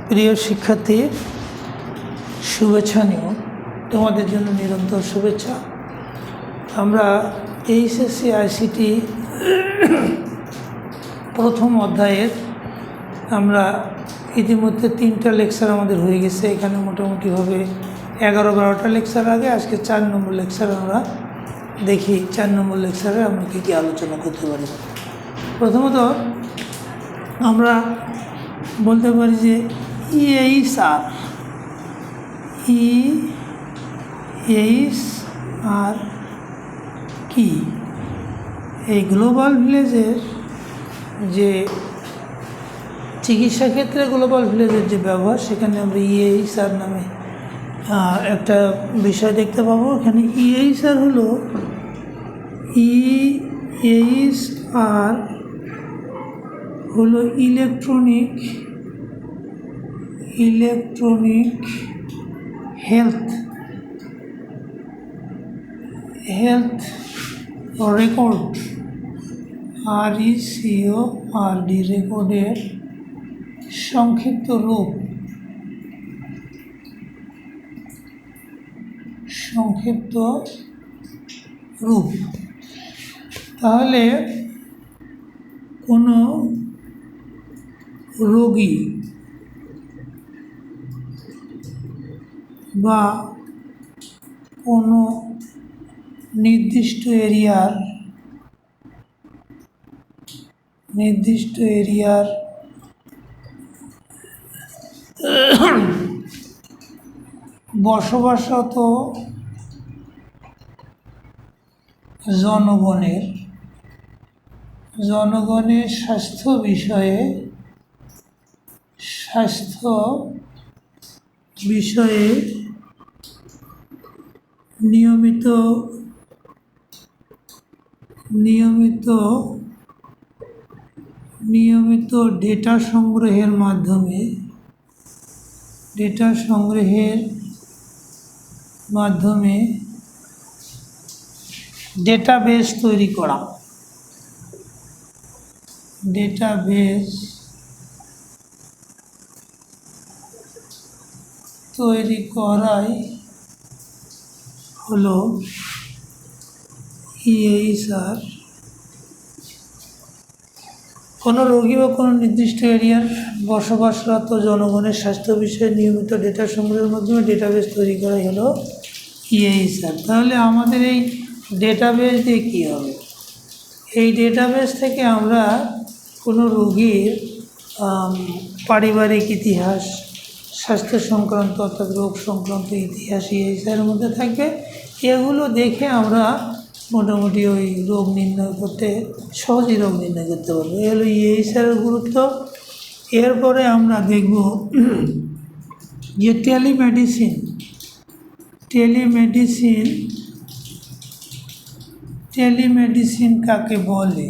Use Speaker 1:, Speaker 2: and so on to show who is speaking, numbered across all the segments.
Speaker 1: প্রিয় শিক্ষার্থী, শুভেচ্ছা নিও। তোমাদের জন্য নিরন্তর শুভেচ্ছা। আমরা এইচএসসি আইসিটি প্রথম অধ্যায়ের আমরা ইতিমধ্যে 3টা লেকচার আমাদের হয়ে গেছে। এখানে মোটামুটিভাবে 11-12টা লেকচার আগে আজকে 4 নম্বর লেকচার আমরা দেখি। 4 নম্বর লেকচারে আমরা কী কী আলোচনা করতে পারি। প্রথমত আমরা বলতে পারি যে EHR কি? এই গ্লোবাল ভিলেজের যে চিকিৎসা ক্ষেত্রে গ্লোবাল ভিলেজের যে ব্যবহার, সেখানে আমরা EHR নামে একটা বিষয় দেখতে পাবো। এখানে EHR হলো ইলেকট্রনিক হেলথ রেকর্ড, RECORD রেকর্ডের সংক্ষিপ্ত রূপ। তাহলে কোনো রোগী বা কোনো নির্দিষ্ট এরিয়ার বসবাসরত জনগণের স্বাস্থ্য বিষয়ে নিয়মিত ডেটা সংগ্রহের মাধ্যমে ডেটাবেস তৈরি করাই হলো EHR। কোনো রোগী বা কোনো নির্দিষ্ট এরিয়ার বসবাসরত জনগণের স্বাস্থ্য বিষয়ে নিয়মিত ডেটা সংগ্রহের মাধ্যমে ডেটাবেস তৈরি করাই হলো EHR। তাহলে আমাদের এই ডেটাবেস দিয়ে কী হবে? এই ডেটাবেস থেকে আমরা কোনো রোগীর পারিবারিক ইতিহাস, স্বাস্থ্য সংক্রান্ত অর্থাৎ রোগ সংক্রান্ত ইতিহাস EHR মধ্যে থাকবে। এগুলো দেখে আমরা মোটামুটি ওই রোগ নির্ণয় করতে সহজেই করতে পারবো। এই হলো EHR-এর গুরুত্ব। এরপরে আমরা দেখব যে টেলিমেডিসিন কাকে বলে।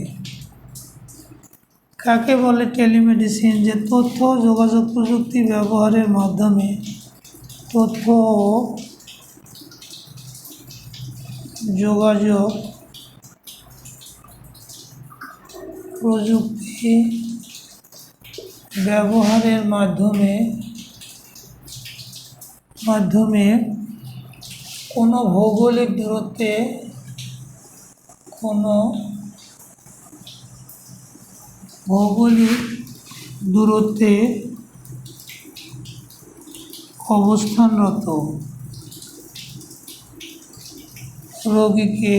Speaker 1: টেলিমেডিসিন যে তথ্য যোগাযোগ প্রযুক্তি ব্যবহারের মাধ্যমে মাধ্যমে কোনো ভৌগোলিক দূরত্বে অবস্থানরত রোগীকে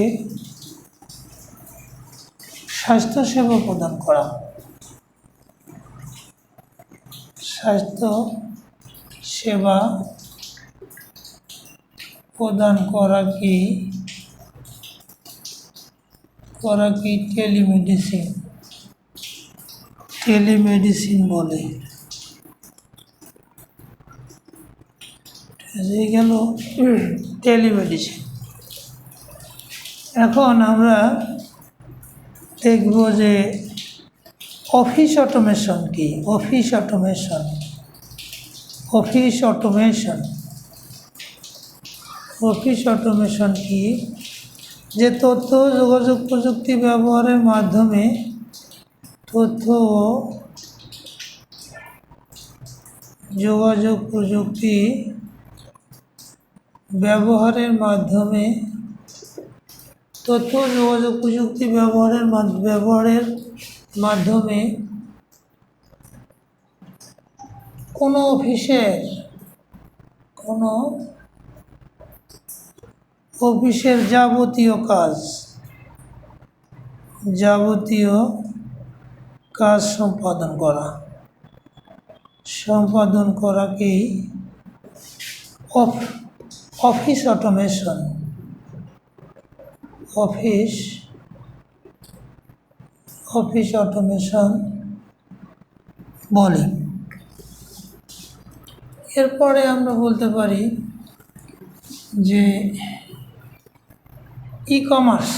Speaker 1: স্বাস্থ্যসেবা প্রদান করা কি টেলিমেডিসিন বলে। হয়ে গেল টেলিমেডিসিন। এখন আমরা দেখব যে অফিস অটোমেশন কি। অফিস অটোমেশন কি? যে তথ্য যোগাযোগ প্রযুক্তি ব্যবহারের মাধ্যমে তথ্য ও যোগাযোগ প্রযুক্তি ব্যবহারের মাধ্যমে তথ্য যোগাযোগ প্রযুক্তি ব্যবহারের মাধ্যমে কোনো অফিসের যাবতীয় কাজ সম্পাদন করাকেই অফিস অটোমেশন বলে। এরপরে আমরা বলতে পারি যে ই কমার্স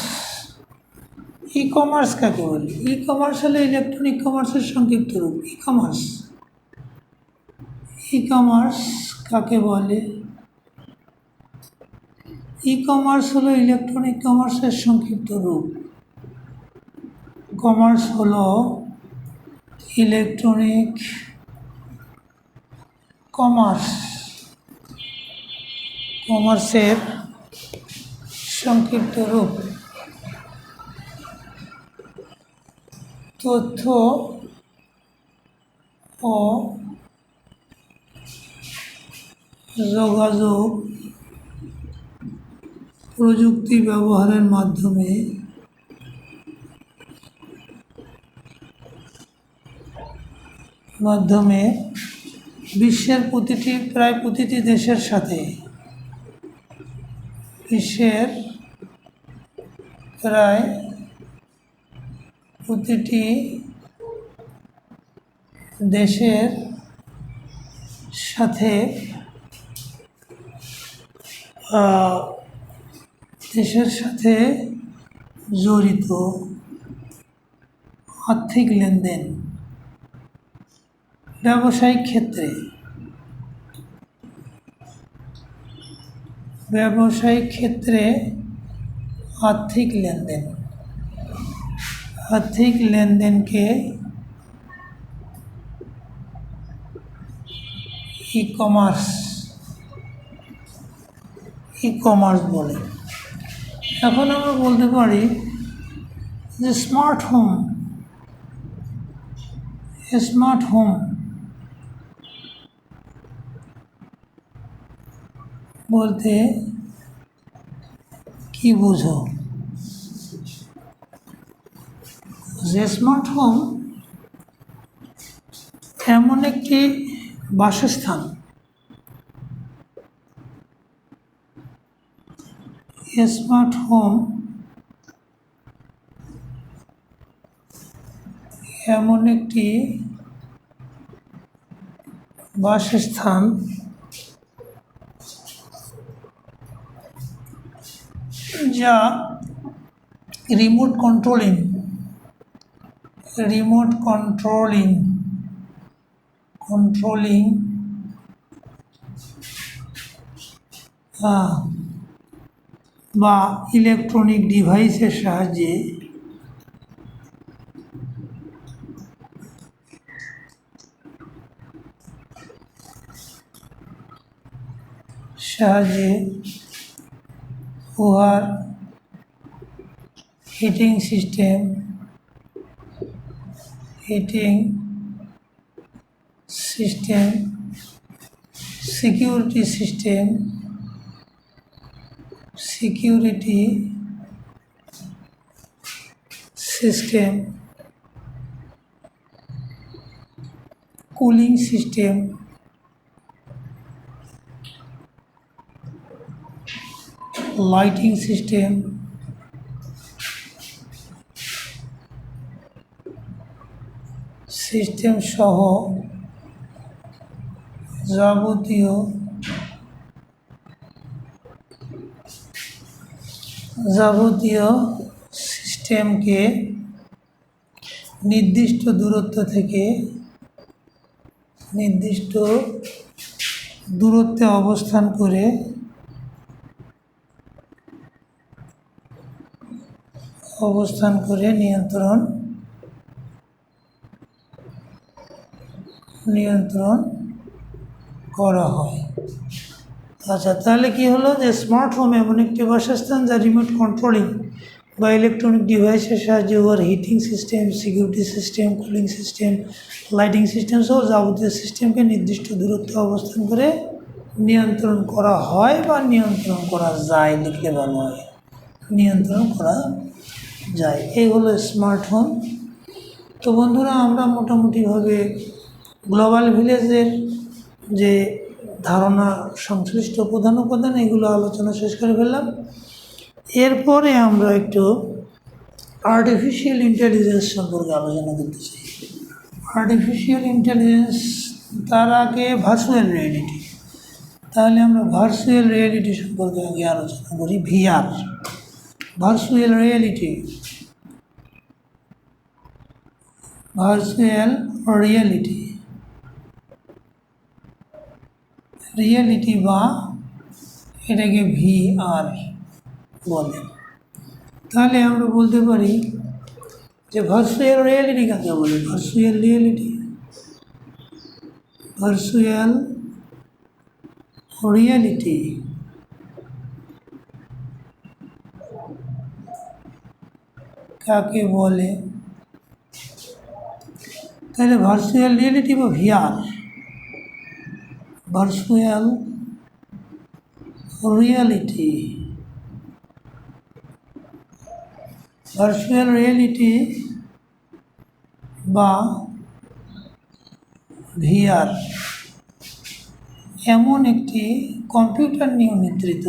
Speaker 1: কাকে বলে? ই কমার্স হলো ইলেকট্রনিক কমার্সের সংক্ষিপ্ত রূপ। ই কমার্স কাকে বলে? ই কমার্স হলো ইলেকট্রনিক কমার্সের সংক্ষিপ্ত রূপ। কমার্স হলো ইলেকট্রনিক কমার্সের সংক্ষিপ্ত রূপ। তথ্য ও যোগাযোগ প্রযুক্তি ব্যবহারের মাধ্যমে বিশ্বের প্রায় প্রতিটি দেশের সাথে দেশের সাথে জড়িত আর্থিক লেনদেন, ব্যবসায়িক ক্ষেত্রে আর্থিক লেনদেনকে ই কমার্স বলে। এখন আমরা বলতে পারি যে স্মার্ট হোম বলতে কি বোঝো? যে স্মার্ট হোম এমন একটি বাসস্থান, যা রিমোট কন্ট্রোলিং বা ইলেকট্রনিক ডিভাইসের সাহায্যে উহার heating system, security system, cooling system, lighting system, সহ যাবতীয় সিস্টেমকে নির্দিষ্ট দূরত্বে অবস্থান করে নিয়ন্ত্রণ করা হয়। আচ্ছা, তাহলে কি হলো যে স্মার্ট হোম এমন একটি বাসস্থান যা রিমোট কন্ট্রোলিং বা ইলেকট্রনিক ডিভাইসের সাহায্যে over heating system, security system, cooling system, lighting system সহ যাবতীয় সিস্টেমকে নির্দিষ্ট দূরত্বে অবস্থান করে নিয়ন্ত্রণ করা হয় বা নিয়ন্ত্রণ করা যায়, লিখলে ভালো হয়, নিয়ন্ত্রণ করা যায়। এই হলো স্মার্ট হোম। তো বন্ধুরা, আমরা মোটামুটিভাবে গ্লোবাল ভিলেজের যে ধারণা সংশ্লিষ্ট প্রধান উপাদান এগুলো আলোচনা শেষ করে ফেললাম। এরপরে আমরা একটু আর্টিফিশিয়াল ইন্টেলিজেন্স সম্পর্কে আলোচনা করতে চাই। আর্টিফিশিয়াল ইন্টেলিজেন্স, তার আগে ভার্চুয়াল রিয়েলিটি। তাহলে আমরা ভার্চুয়াল রিয়েলিটি সম্পর্কে আগে আলোচনা করি। VR, virtual reality. Virtual reality, reality বা এটাকে ভিআর বলে। তাহলে আমরা বলতে পারি যে ভার্চুয়াল রিয়েলিটি কাকে বলে? ভার্চুয়াল রিয়েলিটি, ভার্চুয়াল রিয়েলিটি কাকে বলে? তাহলে ভার্চুয়াল রিয়েলিটি বা VR, virtual reality, virtual reality বা ভিআর এমন একটি কম্পিউটার নিয়ন্ত্রিত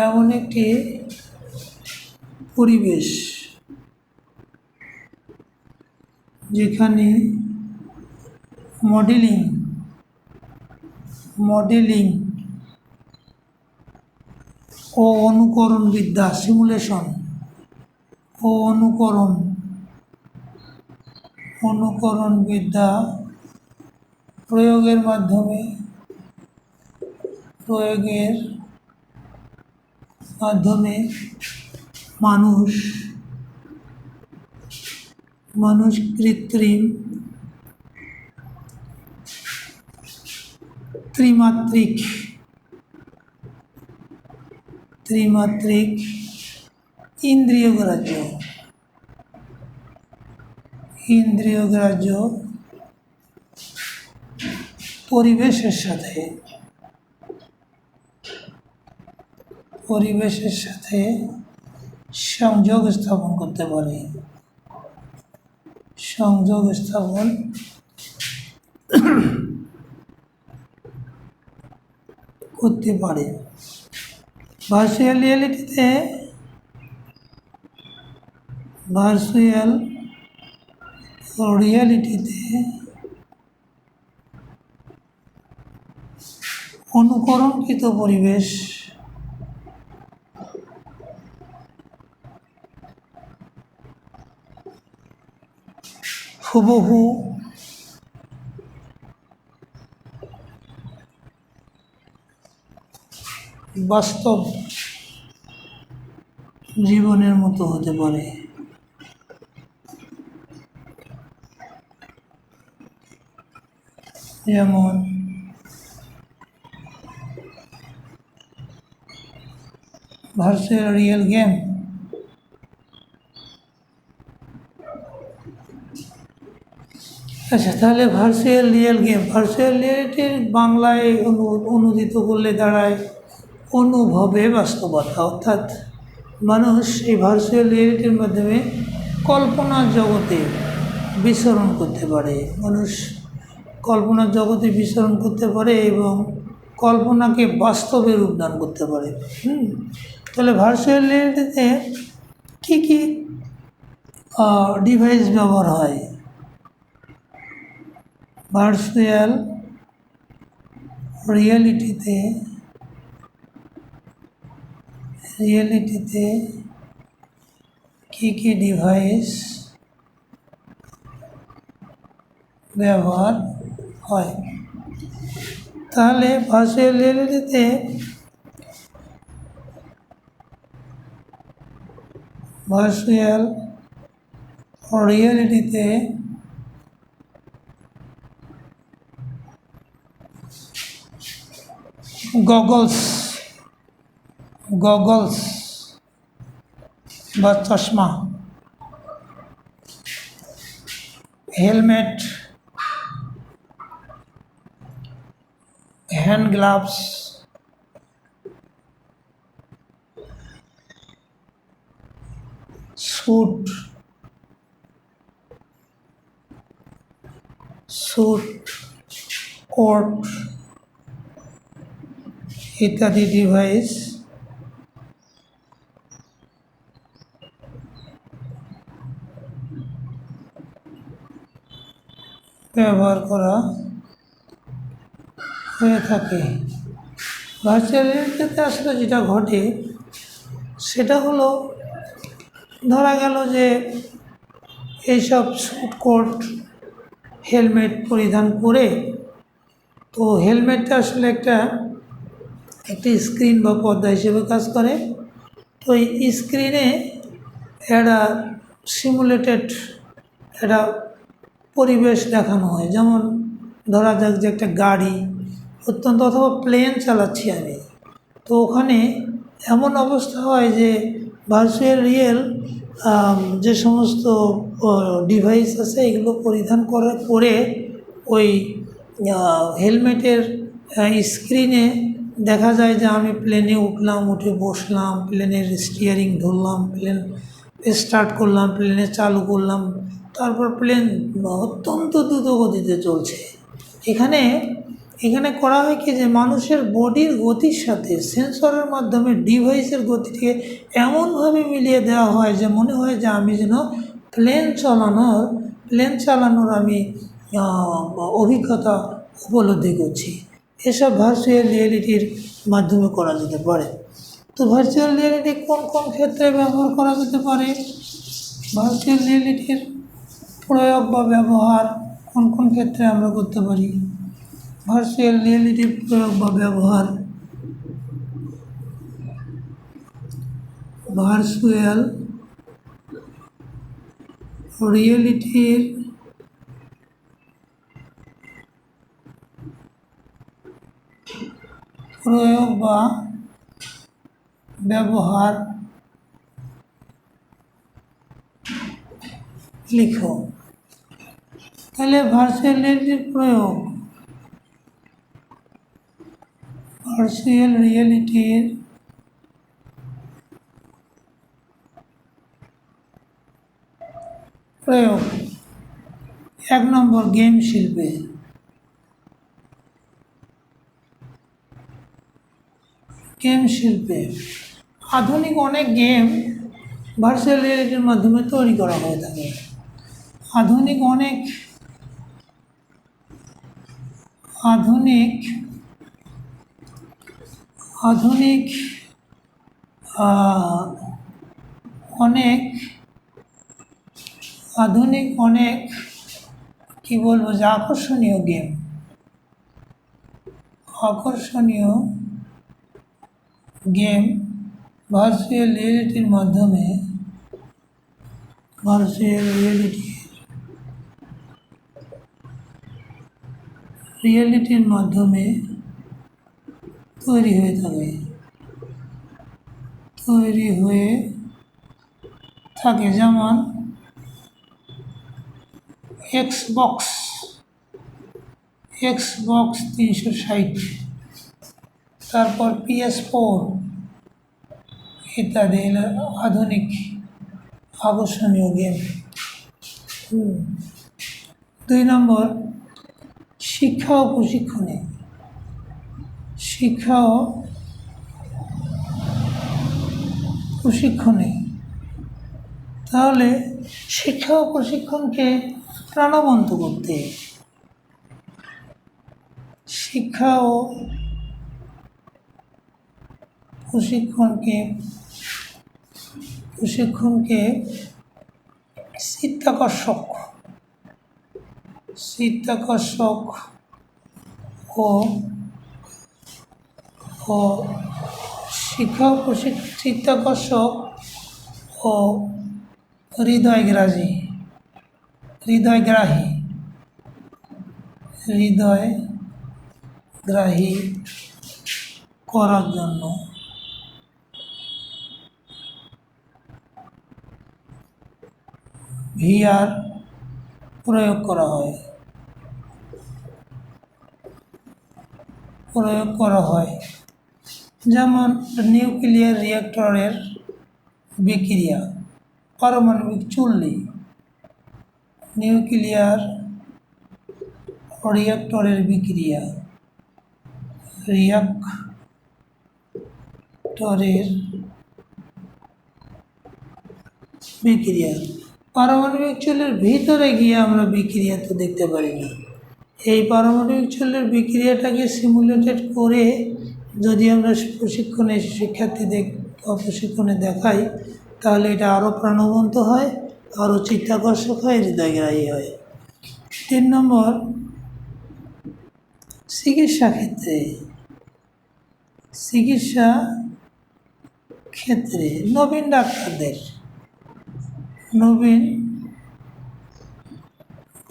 Speaker 1: এমন একটি পরিবেশ যেখানে মডেলিং ও অনুকরণ বিদ্যা, সিমুলেশন ও অনুকরণ বিদ্যা প্রয়োগের মাধ্যমে মানুষ ত্রিমাত্রিক ইন্দ্রিয়গ্রাহ্য পরিবেশের সাথে সংযোগ স্থাপন করতে পারে। ভার্চুয়াল রিয়েলিটিতে অনুকরণকৃত পরিবেশ হুবহু বাস্তব জীবনের মতো হতে পারে। যেমন ভার্চুয়াল রিয়েল গেম। আচ্ছা, তাহলে ভার্চুয়াল রিয়েলিটির বাংলায় অনুদিত করলে দাঁড়ায় অনুভবে বাস্তবতা। অর্থাৎ মানুষ এই ভার্চুয়াল রিয়েলিটির মাধ্যমে কল্পনার জগতে বিচরণ করতে পারে। এবং কল্পনাকে বাস্তবে রূপদান করতে পারে। তাহলে ভার্চুয়াল রিয়েলিটিতে কী কী ডিভাইস ব্যবহার হয়? ভার্চুয়াল রিয়েলিটিতে কী কী ডিভাইস ব্যবহার হয়? তাহলে ভার্চুয়াল রিয়েলিটিতে ভার্চুয়াল রিয়েলিটিতে গগলস বা চশমা, helmet, hand gloves, suit coat ইত্যাদি ডিভাইস ব্যবহার করা হয়ে থাকে। ভার্চুয়াল রিয়েলিটিতে আসলে যেটা ঘটে সেটা হলো, ধরা গেল যে এইসব স্যুট কোট হেলমেট পরিধান করে, তো হেলমেটটা আসলে একটি স্ক্রিন বা পর্দা হিসেবে কাজ করে। তো এই স্ক্রিনে একটা সিমুলেটেড একটা পরিবেশ দেখানো হয়, যেমন ধরা যাক যে একটা গাড়ি অথবা প্লেন চালাচ্ছি আমি, তো ওখানে এমন অবস্থা হয় যে ভার্চুয়াল রিয়েল যে সমস্ত ডিভাইস আছে এগুলো পরিধান করার পরে ওই হেলমেটের স্ক্রিনে দেখা যায় যে আমি প্লেনে উঠলাম, উঠে বসলাম, প্লেনের স্টিয়ারিং ধরলাম, প্লেন স্টার্ট করলাম, প্লেনে চালু করলাম, তারপর প্লেন অত্যন্ত দ্রুত গতিতে চলছে। এখানে করা হয় কি যে মানুষের বডির গতির সাথে সেন্সরের মাধ্যমে ডিভাইসের গতিকে এমনভাবে মিলিয়ে দেওয়া হয় যে মনে হয় যে আমি যেন প্লেন চালানোর আমি অভিজ্ঞতা উপলব্ধি করছি। এসব ভার্চুয়াল রিয়েলিটির মাধ্যমে করা যেতে পারে। তো ভার্চুয়াল রিয়েলিটি কোন কোন ক্ষেত্রে ব্যবহার করা যেতে পারে, ভার্চুয়াল রিয়েলিটির প্রয়োগ বা ব্যবহার কোন কোন ক্ষেত্রে আমরা করতে পারি? ভার্চুয়াল রিয়েলিটির প্রয়োগ বা ব্যবহার, ভার্চুয়াল রিয়েলিটির প্রয়োগ বা ব্যবহার লিখো। তাহলে ভার্চুয়াল রিয়েলিটির প্রয়োগ, ভার্চুয়াল রিয়েলিটির প্রয়োগ 1 নম্বর গেম শিল্পে। আধুনিক অনেক গেম ভার্চুয়াল রিয়েলিটির মাধ্যমে তৈরি করা হয়ে থাকে। আধুনিক অনেক কি বলবো যে আকর্ষণীয় গেম ভার্চুয়াল রিয়েলিটির মাধ্যমে তৈরি হয়ে থাকে, যেমন এক্সবক্স 360, তারপর PS4 ইত্যাদি আধুনিক আকর্ষণীয় গেম। 2 নম্বর শিক্ষা ও প্রশিক্ষণে। তাহলে শিক্ষা ও প্রশিক্ষণকে প্রাণবন্ত করতে, শিক্ষা ও প্রশিক্ষণকে চিত্তাকর্ষক ও চিত্তাকর্ষক ও ও হৃদয়গ্রাহী হৃদয়গ্রাহী হৃদয়গ্রাহী করার জন্য ভিআর প্রয়োগ করা হয় যেমন নিউক্লিয়ার রিঅ্যাক্টরের বিক্রিয়া, পারমাণবিক চুল্লি, নিউক্লিয়ার রিঅ্যাক্টরের বিক্রিয়া, পারমাণবিক চুল্লির ভিতরে গিয়ে আমরা বিক্রিয়া তো দেখতে পারি না। এই পারমাণবিক চুল্লির বিক্রিয়াটাকে সিমুলেটেড করে যদি আমরা শিক্ষার্থীদের প্রশিক্ষণে দেখাই, তাহলে এটা আরও প্রাণবন্ত হয়, আরও চিত্তাকর্ষক হয়, হৃদয়গ্রাহী হয়। 3 নম্বর, চিকিৎসা ক্ষেত্রে নবীন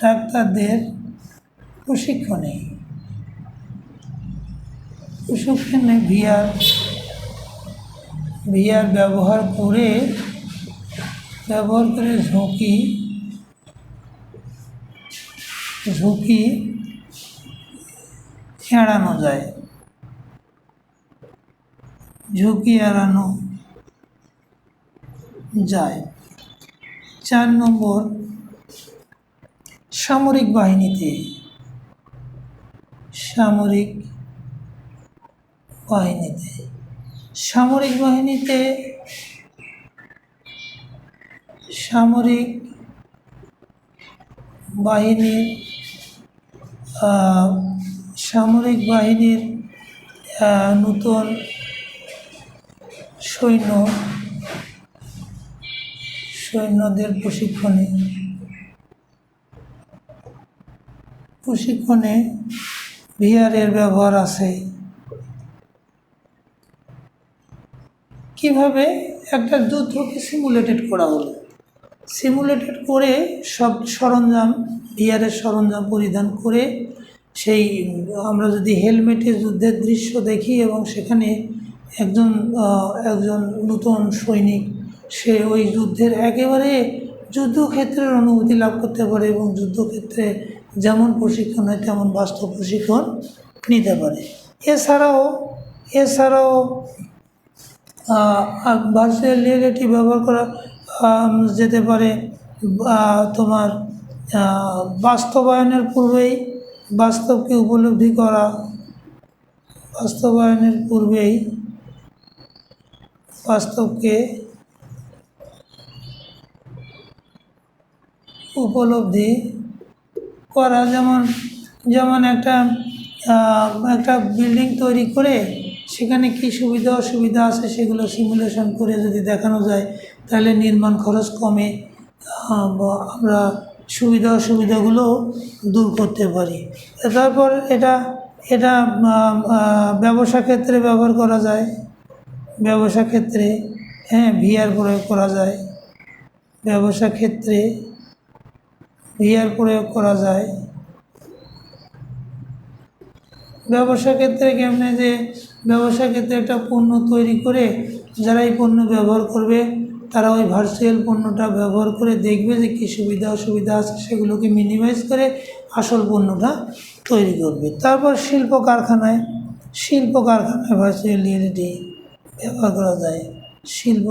Speaker 1: ডাক্তারদের প্রশিক্ষণে ভিআর ব্যবহার করে ঝুঁকি এড়ানো যায়। 4 নম্বর, সামরিক বাহিনীতে নূতন সৈন্যদের প্রশিক্ষণে ভিআরের ব্যবহার আছে। কিভাবে একটা যুদ্ধকে সিমুলেটেড করা হলো, সিমুলেটেড করে সব ভিআরের সরঞ্জাম পরিধান করে সেই আমরা যদি হেলমেটে যুদ্ধের দৃশ্য দেখি এবং সেখানে একজন নূতন সৈনিক সে ওই যুদ্ধের একেবারে যুদ্ধক্ষেত্রের অনুভূতি লাভ করতে পারে এবং যুদ্ধক্ষেত্রে যেমন প্রশিক্ষণ হয় তেমন বাস্তব প্রশিক্ষণ নিতে পারে। এছাড়াও ভার্চুয়াল রিয়েলিটি ব্যবহার করা যেতে পারে তোমার বাস্তবায়নের পূর্বেই বাস্তবকে উপলব্ধি করা, বাস্তবকে উপলব্ধি করা, যেমন একটা বিল্ডিং তৈরি করে সেখানে কি সুবিধা অসুবিধা আছে সেগুলো সিমুলেশন করে যদি দেখানো যায়, তাহলে নির্মাণ খরচ কমে আমরা সুবিধা অসুবিধাগুলো দূর করতে পারি। তারপর এটা ব্যবসা ক্ষেত্রে ব্যবহার করা যায়, ভিআর প্রয়োগ করা যায়, ব্যবসা ক্ষেত্রে কেমনে যে ব্যবসা ক্ষেত্রে একটা পণ্য তৈরি করে যারা এই পণ্য ব্যবহার করবে তারা ওই ভার্চুয়াল পণ্যটা ব্যবহার করে দেখবে যে কী সুবিধা অসুবিধা আছে, সেগুলোকে মিনিমাইজ করে আসল পণ্যটা তৈরি করবে। তারপর শিল্প কারখানায় ভার্চুয়াল রিয়েলিটি ব্যবহার করা যায়। শিল্প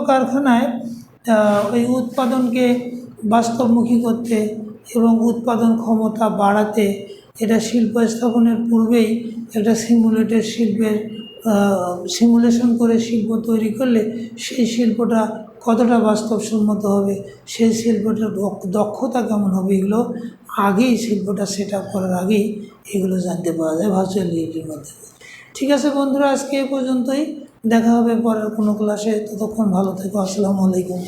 Speaker 1: কারখানায় ওই উৎপাদনকে বাস্তবমুখী করতে এবং উৎপাদন ক্ষমতা বাড়াতে এটা শিল্প স্থাপনের পূর্বেই একটা সিমুলেশন করে শিল্প তৈরি করলে সেই শিল্পটা কতটা বাস্তবসম্মত হবে, সেই শিল্পটার দক্ষতা কেমন হবে, এগুলো আগেই শিল্পটা সেট আপ করার আগেই এগুলো জানতে পাওয়া যায় ভার্চুয়াল রিয়েলিটির মাধ্যমে। ঠিক আছে বন্ধুরা, আজকে এ পর্যন্তই, দেখা হবে পরের কোনো ক্লাসে। ততক্ষণ ভালো থেকো। আসসালামু আলাইকুম।